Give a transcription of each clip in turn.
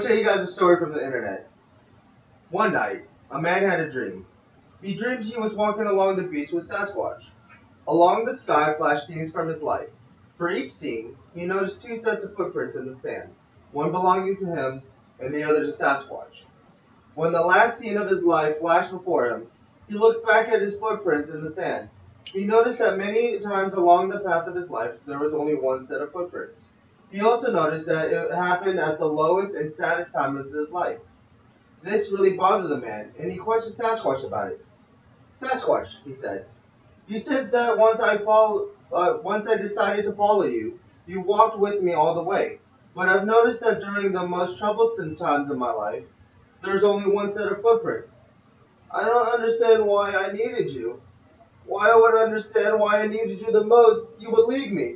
to tell you guys a story from the internet. One night, a man had a dream. He dreamed he was walking along the beach with Sasquatch. Along the sky flashed scenes from his life. For each scene, he noticed two sets of footprints in the sand, one belonging to him and the other to Sasquatch. When the last scene of his life flashed before him, he looked back at his footprints in the sand. He noticed that many times along the path of his life, there was only one set of footprints. He also noticed that it happened at the lowest and saddest time of his life. This really bothered the man, and he questioned Sasquatch about it. Sasquatch, he said, you said that once I decided to follow you, you walked with me all the way. But I've noticed that during the most troublesome times of my life, there's only one set of footprints. I don't understand why I needed you. Why I would understand why I needed you the most, you would leave me.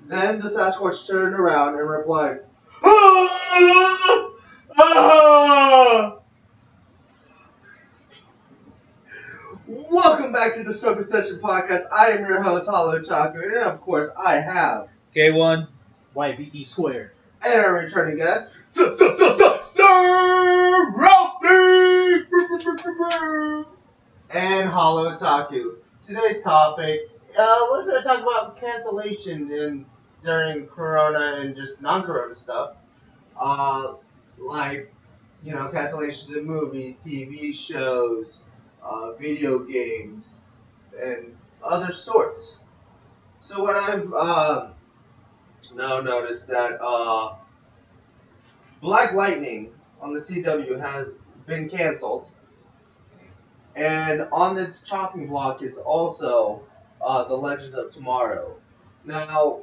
Then the Sasquatch turned around and replied, "Ah! Ah!" Welcome back to the Soka Session Podcast. I am your host, Otaku, and of course I have K1 YVE squared. and our returning guest, Sir Ralphie! and Hollow Otaku. Today's topic, we're going to talk about cancellation during Corona and just non-Corona stuff. Cancellations in movies, TV shows, video games, and other sorts. So what I've now noticed that Black Lightning on the CW has been canceled. And on its chopping block is also The Legends of Tomorrow. Now,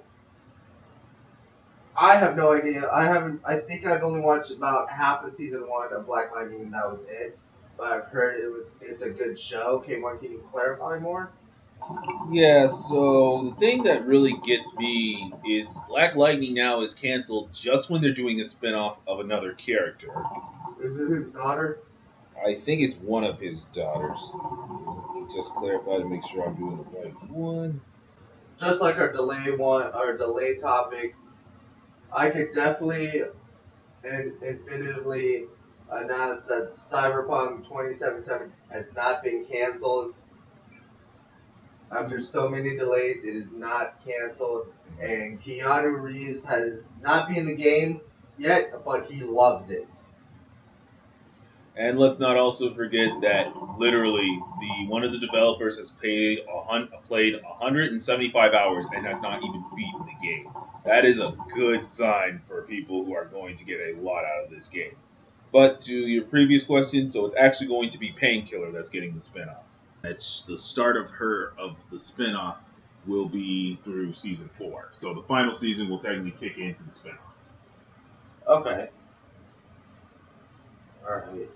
I have no idea. I think I've only watched about half of season 1 of Black Lightning, and that was it. But I've heard it's a good show. K1, can you clarify more? Yeah, so the thing that really gets me is Black Lightning now is canceled just when they're doing a spinoff of another character. Is it his daughter? I think it's one of his daughters. Let me just clarify to make sure I'm doing the right one. Just like our delay topic, I could definitely and definitively announce that Cyberpunk 2077 has not been canceled. After so many delays, it is not canceled, and Keanu Reeves has not been in the game yet, but he loves it. And let's not also forget that literally one of the developers has played 175 hours and has not even beaten the game. That is a good sign for people who are going to get a lot out of this game. But to your previous question, so it's actually going to be Painkiller that's getting the spinoff. That's the start of the spinoff will be through season 4. So the final season will technically kick into the spinoff. Okay. Alright.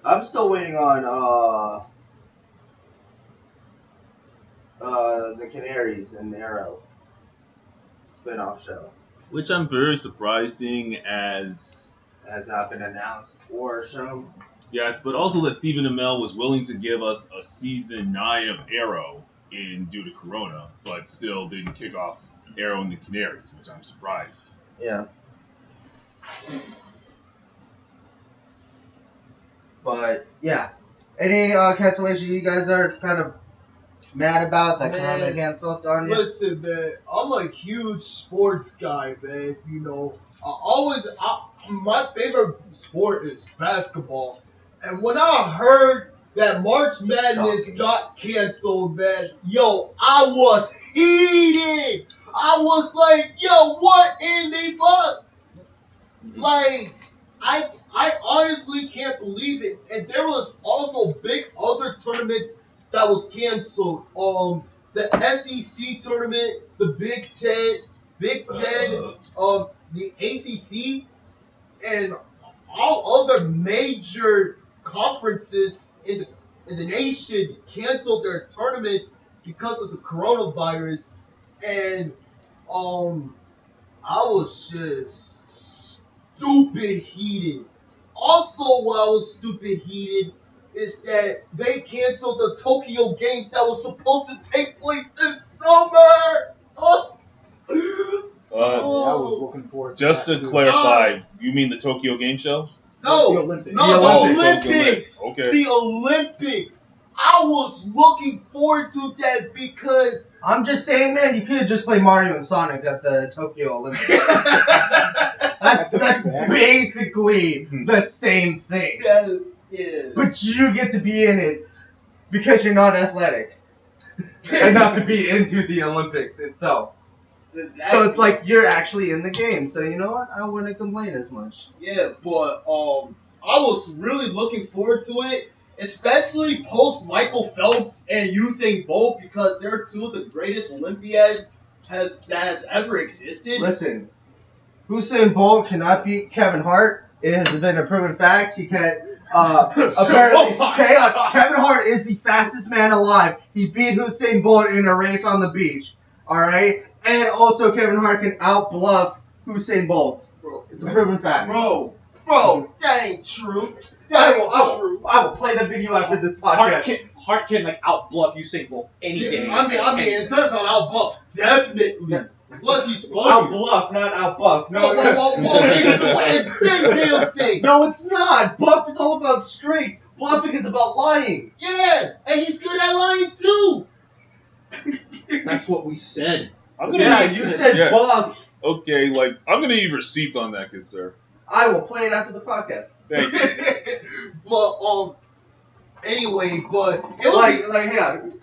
I'm still waiting on the Canaries and Arrow spin-off show. Which I'm very surprised seeing as Has not been announced or shown. yes, but also that Stephen Amell was willing to give us a season 9 of Arrow due to Corona, but still didn't kick off Arrow and the Canaries, which I'm surprised. Yeah. But yeah, any cancellation you guys are kind of mad about that Corona canceled on you? Listen, man, I'm a huge sports guy, man. You know, my favorite sport is basketball. And when I heard that March Madness got canceled, man, yo, I was heated. I was like, yo, what in the fuck? Like, I honestly can't believe it. And there was also big other tournaments that was canceled. The SEC tournament, the Big Ten, the ACC, and all other major conferences in the nation canceled their tournaments because of the coronavirus. And I was just stupid heated. Also, while I was stupid heated, is that they canceled the Tokyo Games that was supposed to take place this summer. I was looking forward to Just that to too. clarify, you mean the Tokyo Game Show? No, The Olympics. no, The the Olympics. Olympics. Okay. The Olympics. I was looking forward to that because I'm just saying, man, you could just play Mario and Sonic at the Tokyo Olympics. That's basically the same thing. yeah. But you get to be in it because you're not athletic enough to be into the Olympics itself. Exactly. So it's like you're actually in the game. So you know what? I wouldn't complain as much. Yeah, but I was really looking forward to it, especially post Michael Phelps and Usain Bolt because they're two of the greatest Olympiads that has ever existed. Listen, Usain Bolt cannot beat Kevin Hart. It has been a proven fact. He can't. Apparently, Kevin Hart is the fastest man alive. He beat Usain Bolt in a race on the beach. All right, and also Kevin Hart can outbluff Usain Bolt. Bro, It's a proven fact. Bro, that ain't true. I will play the video after this podcast. Hart can like outbluff Usain Bolt any day. I mean, in terms of outbuff, definitely. Plus, he's Outbluff, not outbuff. Whoa, it's the same damn thing. No, it's not. Buff is all about strength. Bluffing is about lying. Yeah, and he's good at lying too. That's what we said. I'm gonna Yeah, need, you said yeah. buff. Okay, like I'm gonna need receipts on that, good sir. I will play it after the podcast. Thank you. But anyway, but it was Hang on.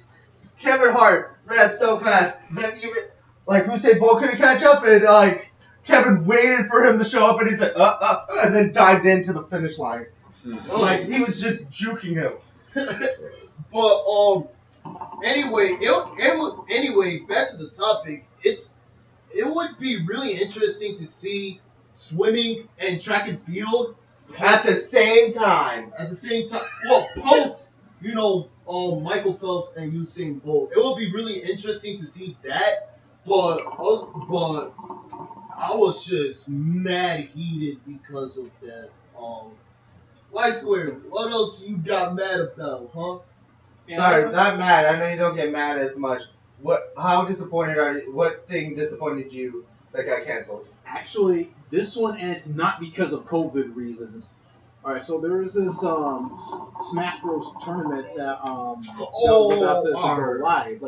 Kevin Hart ran so fast that even Usain Bolt couldn't catch up, and Kevin waited for him to show up, and he's like, and then dived into the finish line. He was just juking him. But anyway, back to the topic. It would be really interesting to see swimming and track and field At the same time. at the same time. Well, post Michael Phelps and Usain Bolt. It would be really interesting to see that. But I was just mad heated because of that. White Square, what else you got mad about, huh? Sorry, not mad. I know you don't get mad as much. How disappointed are you? What thing disappointed you that got canceled? Actually, this one, and it's not because of COVID reasons. All right, so there is this Smash Bros tournament that was about to go live,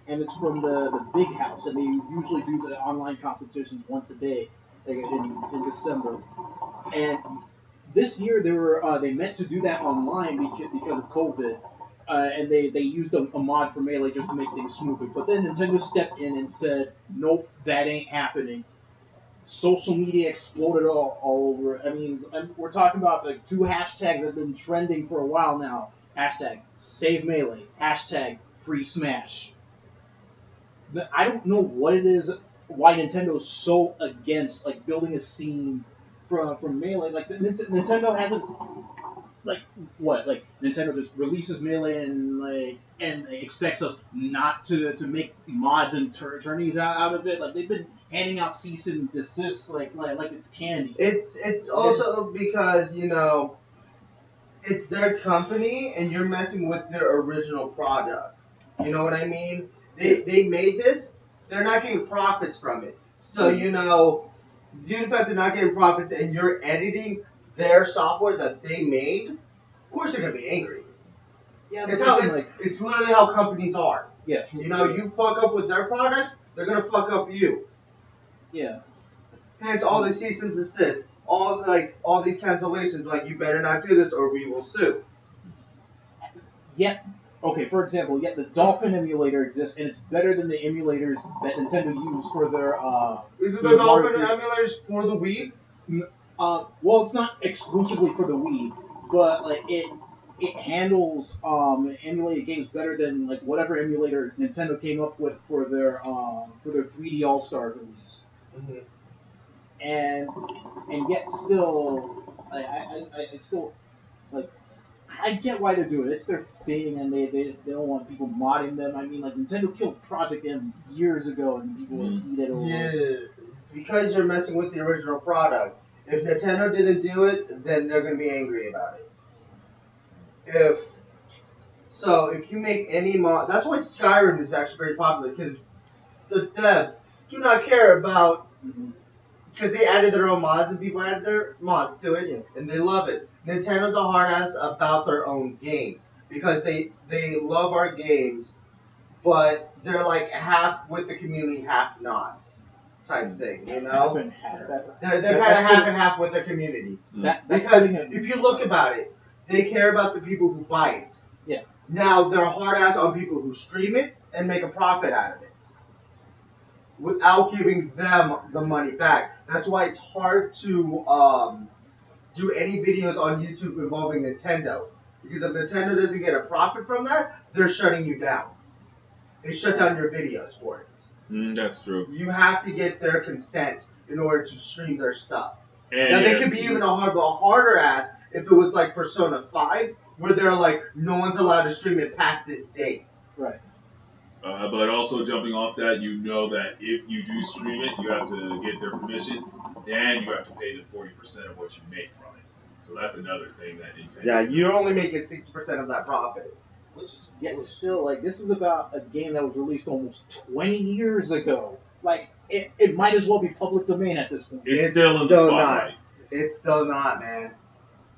and it's from the big house, and they usually do the online competitions once a day, in December. And this year they meant to do that online because of COVID. And they used a mod for Melee just to make things smoother. But then Nintendo stepped in and said, nope, that ain't happening. Social media exploded all over. I mean, we're talking about two hashtags that have been trending for a while now. Hashtag Save Melee. Hashtag Free Smash. I don't know what it is, why Nintendo's so against building a scene from Melee. Nintendo hasn't... Nintendo just releases Melee and expects us not to make mods and tourneys out of it. They've been handing out cease and desist like it's candy. It's also because it's their company and you're messing with their original product. You know what I mean? They made this. They're not getting profits from it. So due to the fact they're not getting profits and you're editing their software that they made, of course they're gonna be angry. Yeah, it's literally how companies are. Yeah. You fuck up with their product, they're gonna fuck up you. Yeah. Hence all the cease and desist, all these cancellations. You better not do this or we will sue. Yeah. Okay, for example, the Dolphin emulator exists, and it's better than the emulators that Nintendo used for their Is it the Dolphin emulators for the Wii? Well, it's not exclusively for the Wii, but it handles emulated games better than whatever emulator Nintendo came up with for their 3D All Stars release. Mm-hmm. And yet still, I still I get why they're doing it. It's their thing, and they don't want people modding them. I mean, Nintendo killed Project M years ago, and people were heated over it. Yeah, it's because you're messing with the original product. If Nintendo didn't do it, then they're going to be angry about it. If you make any mod... That's why Skyrim is actually very popular, because the devs, do not care about Mhm. because they added their own mods and people added their mods to it, and they love it. Nintendo's a hard ass about their own games because they love our games, but they're like half with the community, half not, type thing. You Half know, and half. they're kind of half and half with their community That's because the thing. if you look about it, they care about the people who buy it. Yeah. Now they're hard ass on people who stream it and make a profit out of it, without giving them the money back. That's why it's hard to do any videos on YouTube involving Nintendo. Because if Nintendo doesn't get a profit from that, they're shutting you down. They shut down your videos for it. That's true. You have to get their consent in order to stream their stuff. And Now, they could be even a harder ass if it was like Persona 5, where they're like, no one's allowed to stream it past this date. Right. But also jumping off that, you know that if you do stream it, you have to get their permission, and you have to pay them 40% of what you make from it. So that's another thing that Nintendo. Yeah, you're only making 60% of that profit. Which is Yet still, like, this is about a game that was released almost 20 years ago. Like, it might as well be public domain at this point. It's still in the still spotlight. It's still not, man.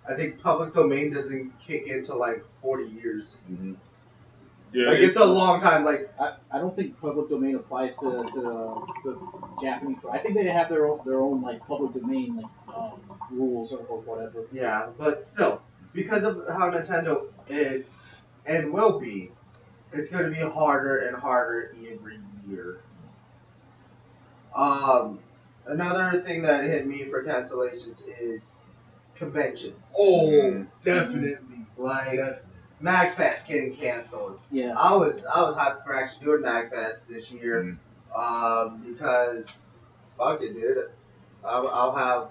I think public domain doesn't kick into like 40 years. Mm-hmm. Yeah, Like, it's a long time. Like, I don't think public domain applies to the Japanese. I think they have their own like public domain like rules or whatever. yeah, but still, because of how Nintendo is and will be, it's going to be harder and harder every year. Another thing that hit me for cancellations is conventions. oh, definitely. Like, Definitely. MagFest getting canceled. Yeah. I was hyped for actually doing MagFest this year, because fuck it, dude. I'll have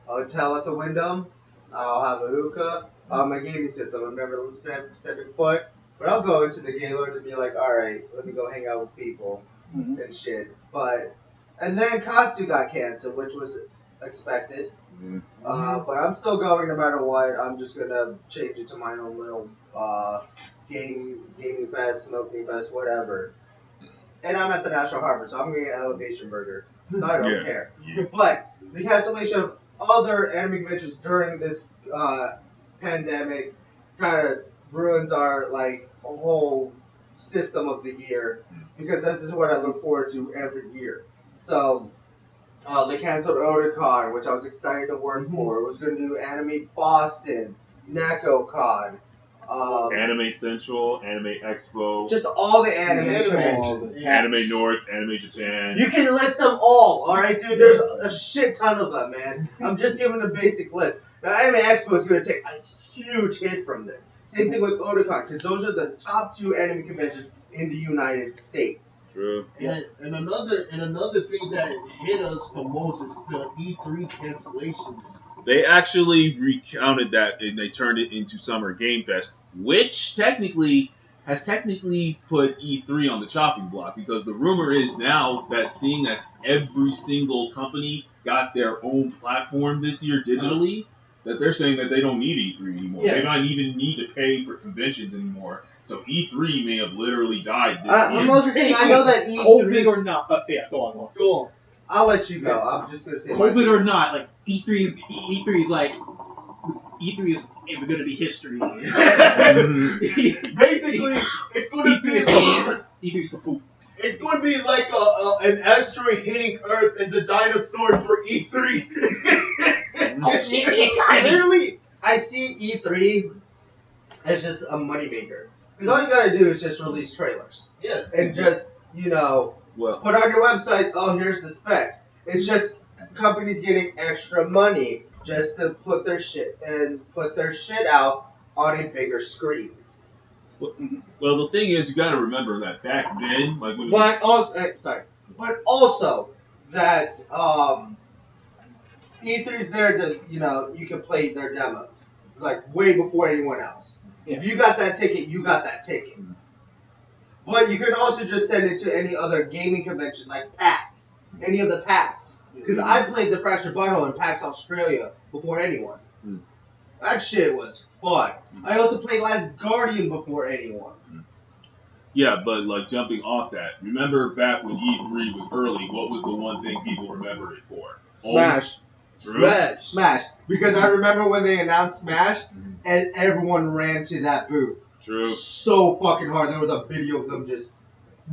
a hotel at the Wyndham. I'll have a hookah. My gaming system. I've never stepping foot, but I'll go into the Gaylords and be like, all right, let me go hang out with people Mhm. and shit. And then Katsu got canceled, which was expected. But I'm still going no matter what. I'm just gonna change it to my own little gaming fest, smoking fest, whatever. And I'm at the National Harbor, so I'm gonna get an Elevation Burger. So I don't care. Yeah. But the cancellation of other anime conventions during this pandemic kind of ruins our like whole system of the year, because this is what I look forward to every year. So they canceled Otaku, which I was excited to work for. It was going to do Anime Boston, NekoCon, Anime Central, Anime Expo, just all the anime Anime. conventions. Anime North, Anime Japan. You can list them all, alright, dude? There's a shit ton of them, man. I'm just giving a basic list. Now, Anime Expo is going to take a huge hit from this. Same thing with Otaku, because those are the top 2 anime conventions in the United States. True. And another thing that hit us the most is the E3 cancellations. They actually recounted that and they turned it into Summer Game Fest, which has put E3 on the chopping block, because the rumor is now that seeing as every single company got their own platform this year digitally, that they're saying that they don't need E3 anymore. Yeah. They might even need to pay for conventions anymore. So E3 may have literally died this I'm year. also saying, I know that COVID E3... or not, yeah, go on. Go on. I'll let you go. I'm just going to say... COVID or not, like E3 is like E3 is going to be history. Basically, it's going to be E3's for poop. it's going to be like an asteroid hitting Earth and the dinosaurs for E3. Literally, I see E3 as just a moneymaker. Because all you gotta do is just release trailers. Yeah. And just, you know, Well, put on your website, oh, here's the specs. It's just companies getting extra money just to put their shit out on a bigger screen. well, the thing is, you got to remember that back then, like when But also that E3's there to, you know, you can play their demos like way before anyone else. Yeah. If you got that ticket, you got that ticket. But you can also just send it to any other gaming convention like PAX, any of the PAX. Because I played the Fractured Butthole in PAX Australia before anyone. That shit was fun. I also played Last Guardian before anyone. Yeah, but like jumping off that, remember back when E3 was early, what was the one thing people remember it for? Smash. True? Smash. Because I remember when they announced Smash, Mhm. and everyone ran to that booth. True. So fucking hard. There was a video of them just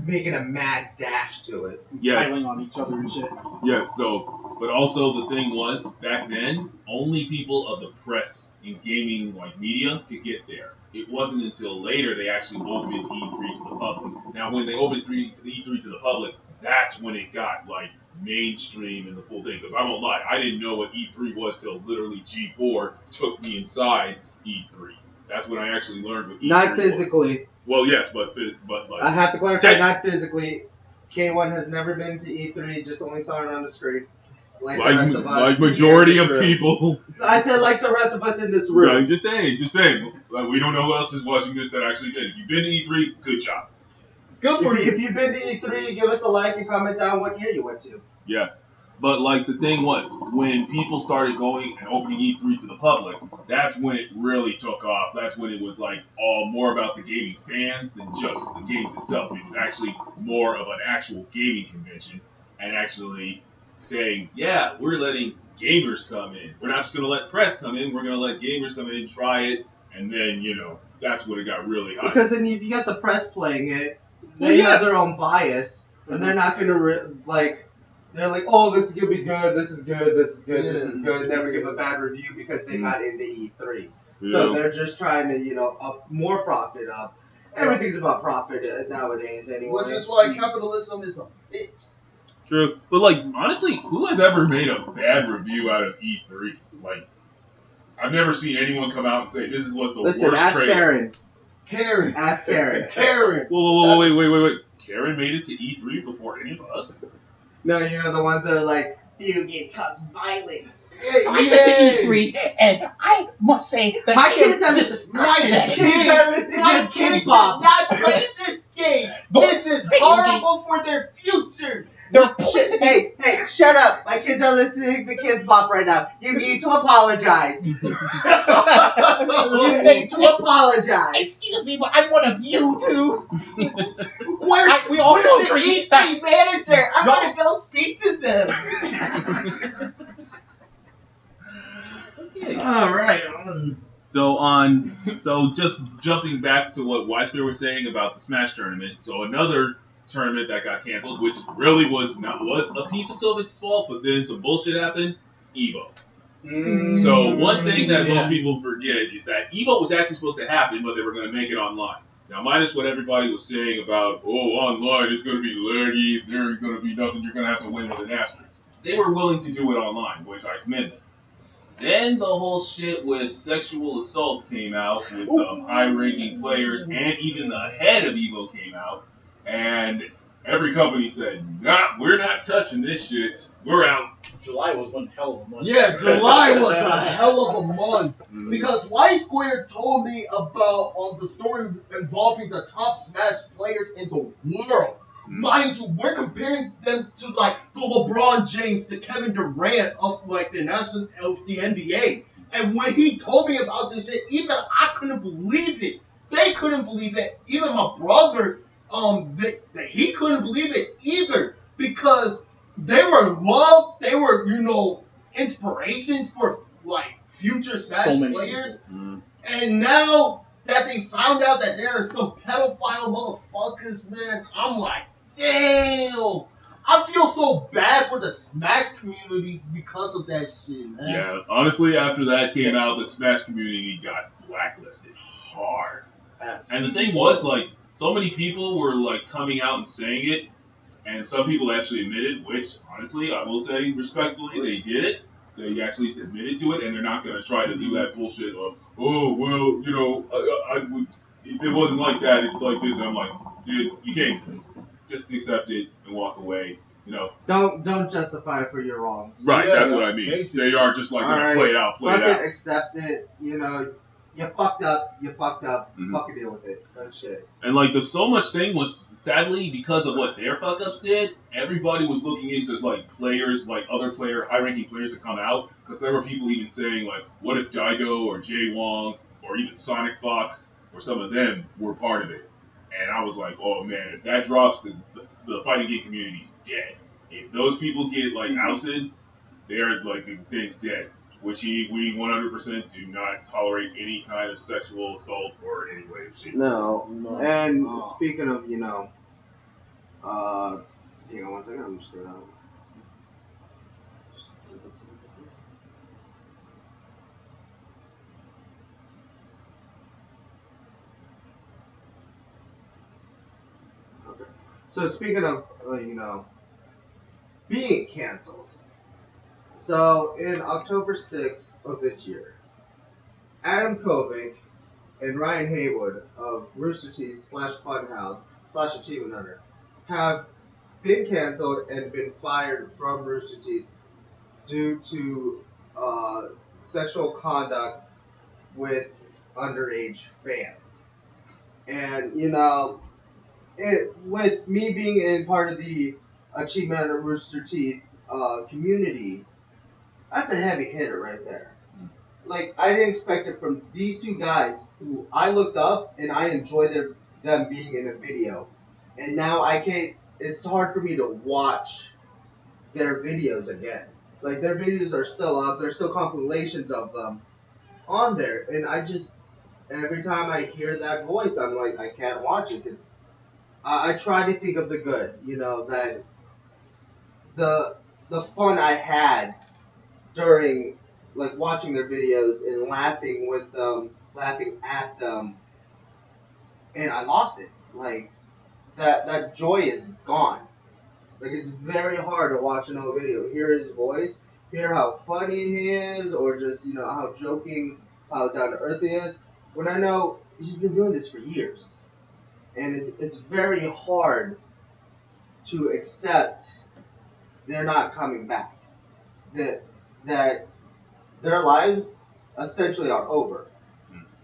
making a mad dash to it. Yes. Piling on each other and shit. Yes, so, but also the thing was, back then, only people of the press in gaming, like, media could get there. It wasn't until later they actually opened E3 to the public. Now, when they opened E3 to the public, that's when it got, like, mainstream and the full thing. Because I won't lie, I didn't know what E3 was till literally G4 took me inside E3. That's when I actually learned what E3 Not was. physically. Well, yes, but like, I have to clarify, not physically. K1 has never been to E3, just only saw it on the screen. Like the rest of us. like majority in of this room. people. I said like the rest of us in this room. Right, just saying. Like, we don't know who else is watching this that actually did. If you've been to E3, good job. Good for you. If you've been to E3, give us a like and comment down what year you went to. Yeah. But, like, the thing was, when people started going and opening E3 to the public, that's when it really took off. That's when it was, like, all more about the gaming fans than just the games itself. It was actually more of an actual gaming convention and actually saying, yeah, we're letting gamers come in. We're not just going to let press come in. We're going to let gamers come in, try it, and then, you know, that's when it got really hot. Because then if you got the press playing it, Well, they yeah. have their own bias, and they're not going to, they're like, oh, this is going to be good, this is good, this is good, this is good, and never give a bad review because they got into E3. You So know? they're just trying to, up more profit up. Everything's about profit nowadays anyway. Which is why capitalism is a bitch. True. But, like, honestly, who has ever made a bad review out of E3? Like, I've never seen anyone come out and say, this was the Listen, worst ask trailer. Karen. Karen. Ask Karen. Karen. Whoa, wait. Karen made it to E3 before any of us? No, the ones that are like, video games cause violence. Yeah. E3, and I must say that My kids are disgusted at it. kids are listening My to kids Kidz did Bop. not play this game. This is Video horrible for their futures. They're Hey, shut up. My kids are listening to Kidz Bop right now. You need to apologize. You need to apologize. Excuse me, but I'm one of you two. Where's We also the agree E3 that manager? I'm No. gonna go speak to them. All right. So just jumping back to what Weisper was saying about the Smash tournament. So another tournament that got canceled, which really was a piece of COVID's fault, but then some bullshit happened. Evo. So one thing that most people forget is that Evo was actually supposed to happen, but they were going to make it online. Now, minus what everybody was saying about, online, it's going to be laggy, there's going to be nothing, you're going to have to win with an asterisk. They were willing to do it online, which I commend them. Then the whole shit with sexual assaults came out with some high-ranking players, and even the head of Evo came out, and every company said, nah, we're not touching this shit, we're out. July was one hell of a month. Yeah, July was a hell of a month. Because Y Square told me about the story involving the top Smash players in the world. Mind you, we're comparing them to like the LeBron James, the Kevin Durant of like the national of the NBA. And when he told me about this shit, even I couldn't believe it. They couldn't believe it. Even my brother, he couldn't believe it either because they were loved. They were, inspirations for like future Smash players. And now that they found out that there are some pedophile motherfuckers, man, I'm like, damn. I feel so bad for the Smash community because of that shit, man. Yeah, honestly, after that came out, the Smash community got blacklisted hard. And the thing was, like, so many people were, like, coming out and saying it, and some people actually admitted, which, honestly, I will say respectfully, they did it. They actually admitted to it, and they're not going to try to do that bullshit of, if it wasn't like that, it's like this. And I'm like, dude, you can't just accept it and walk away. Don't justify it for your wrongs. Right, Yeah, that's what I mean. basically. They are just like, Alright, play it out. Fucking accept it. You fucked up. Mhm. Fucking deal with it. That shit. And like the so much thing was sadly because of what their fuck ups did, everybody was looking into like players, like other high ranking players to come out because there were people even saying like, what if Daigo or Jay Wong or even Sonic Fox or some of them were part of it? And I was like, oh man, if that drops, the fighting game community is dead. If those people get like ousted, they're like the thing's dead. Which we 100% do not tolerate any kind of sexual assault or any way of shit. No. No. And No. speaking of, hang on one second, I'm just gonna. Okay. So speaking of, being canceled. So in October 6th of this year, Adam Kovic and Ryan Haywood of Rooster Teeth / Funhouse / Achievement Hunter have been canceled and been fired from Rooster Teeth due to sexual conduct with underage fans. And, with me being in part of the Achievement Hunter Rooster Teeth community, that's a heavy hitter right there. Like, I didn't expect it from these two guys who I looked up and I enjoy them being in a video. And now it's hard for me to watch their videos again. Like, their videos are still up. There's still compilations of them on there. And every time I hear that voice, I'm like, I can't watch it because I try to think of the good, that the fun I had during like watching their videos and laughing with them, laughing at them, and I lost it. Like that joy is gone. Like it's very hard to watch an old video, hear his voice, hear how funny he is, or just how joking, how down to earth he is. When I know he's been doing this for years, and it's very hard to accept they're not coming back. That their lives essentially are over.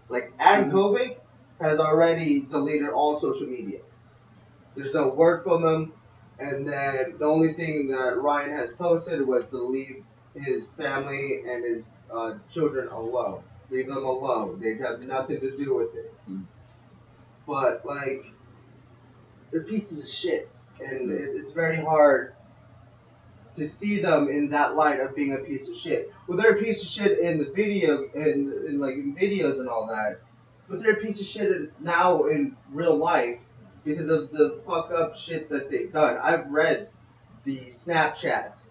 Like Adam Kovic has already deleted all social media. There's no word from him, and then the only thing that Ryan has posted was to leave his family and his children alone. Leave them alone. They have nothing to do with it. But like, they're pieces of shits, and it's very hard to see them in that light of being a piece of shit. Well, they're a piece of shit in the video, in videos and all that, but they're a piece of shit now in real life because of the fuck up shit that they've done. I've read the Snapchats.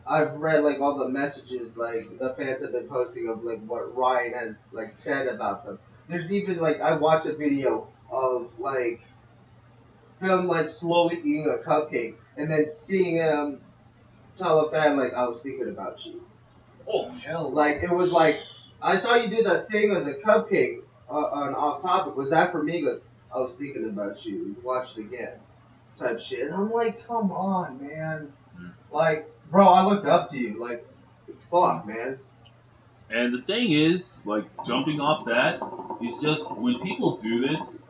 I've read like all the messages like the fans have been posting of like what Ryan has like said about them. There's even like I watched a video of like him like slowly eating a cupcake and then seeing him tell a fan like I was thinking about you. Oh hell! Like it was like I saw you do that thing with the cupcake on off topic. Was that for me? He goes, I was thinking about you. Watch it again, type shit. And I'm like, come on, man. Like, bro, I looked up to you. Like, fuck, man. And the thing is, like, jumping off that, is just when people do this,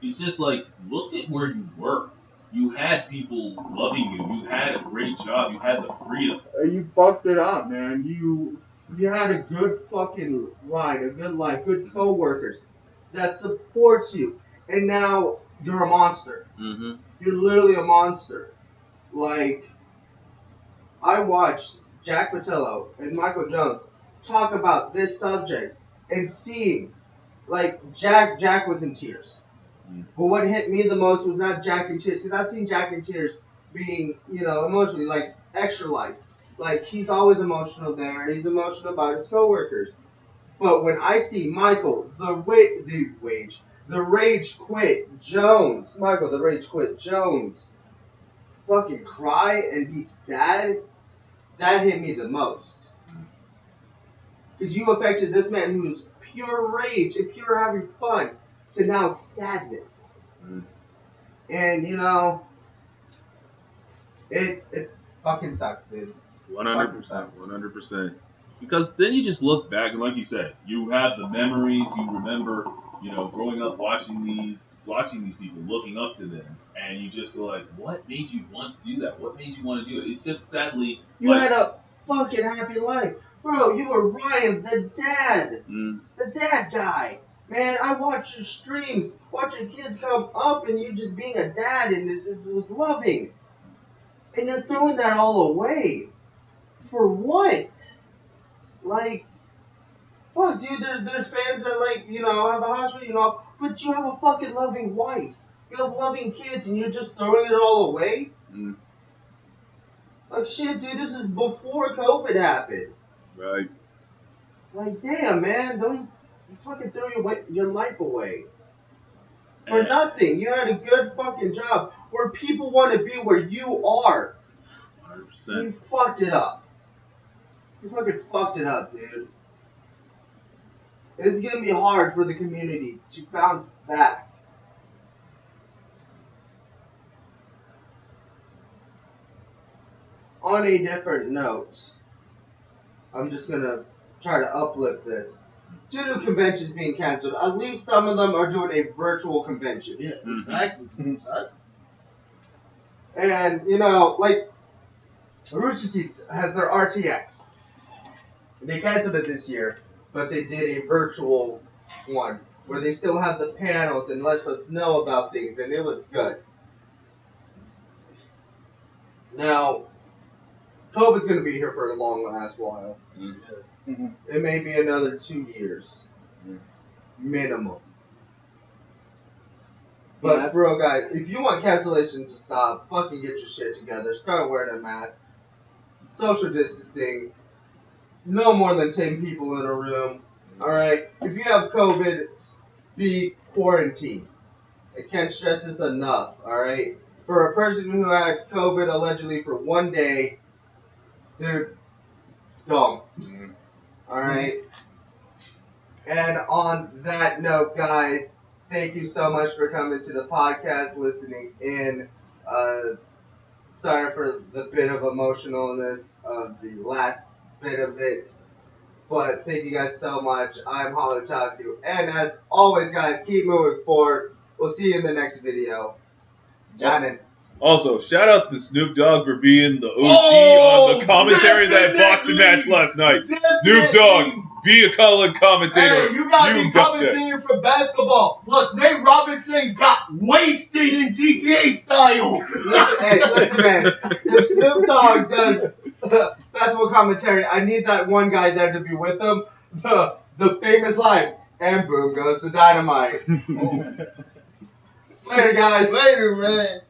it's just like, look at where you were. You had people loving you. You had a great job. You had the freedom. You fucked it up, man. You had a good fucking ride, a good life, good coworkers that supports you, and now you're a monster. Mm-hmm. You're literally a monster. Like, I watched Jack Patillo and Michael Jones talk about this subject and seeing, like, Jack was in tears. But what hit me the most was not Jack in tears, because I've seen Jack in tears being, emotionally, like, extra life. Like, he's always emotional there, and he's emotional about his coworkers. But when I see Michael, the Rage Quit Jones, Michael, the Rage Quit Jones, fucking cry and be sad, that hit me the most. Because you affected this man who's pure rage and pure having fun to now sadness. And, it fucking sucks, dude. 100%. 100%. Because then you just look back, and like you said, you have the memories, you remember, growing up watching these people, looking up to them, and you just go like, what made you want to do that? What made you want to do it? It's just sadly... You had a fucking happy life. Bro, you were Ryan, the dad. The dad guy. Man, I watch your streams, watching kids come up and you just being a dad and it was loving. And you're throwing that all away. For what? Like, fuck, dude, there's fans that, like, you know, have the hospital, you know, but you have a fucking loving wife. You have loving kids and you're just throwing it all away? Mm. Like, shit, dude, this is before COVID happened. Right. Like, damn, man, don't you fucking throw your life away. For nothing. You had a good fucking job where people want to be where you are. 100%. You fucked it up. You fucking fucked it up, dude. It's gonna be hard for the community to bounce back. On a different note, I'm just gonna try to uplift this. Due to conventions being canceled, at least some of them are doing a virtual convention. Yeah, exactly. And, you know, like, Rooster Teeth has their RTX. They canceled it this year, but they did a virtual one where they still have the panels and lets us know about things, and it was good. Now, COVID's going to be here for a long last while. Mm-hmm. It may be another 2 years. Minimum. But Yeah. for real, guys, if you want cancellations to stop, fucking get your shit together. Start wearing a mask. Social distancing. No more than 10 people in a room. Alright? If you have COVID, be quarantined. I can't stress this enough. Alright? For a person who had COVID allegedly for 1 day, dude, dumb. Mm-hmm. Alright? And on that note, guys, thank you so much for coming to the podcast, listening in. Sorry for the bit of emotionalness of the last bit of it. But thank you guys so much. I'm Otaku. And as always, guys, keep moving forward. We'll see you in the next video. Janin. Also, shout outs to Snoop Dogg for being the OG on Oh, the commentary of that boxing match last night. Snoop Dogg, be a color commentator. Hey, you gotta be got that. commentating for basketball. Plus, Nate Robinson got wasted in GTA style. Listen, man. If Snoop Dogg does basketball commentary, I need that one guy there to be with him. The famous line, and boom goes the dynamite. Later, guys. Later, man.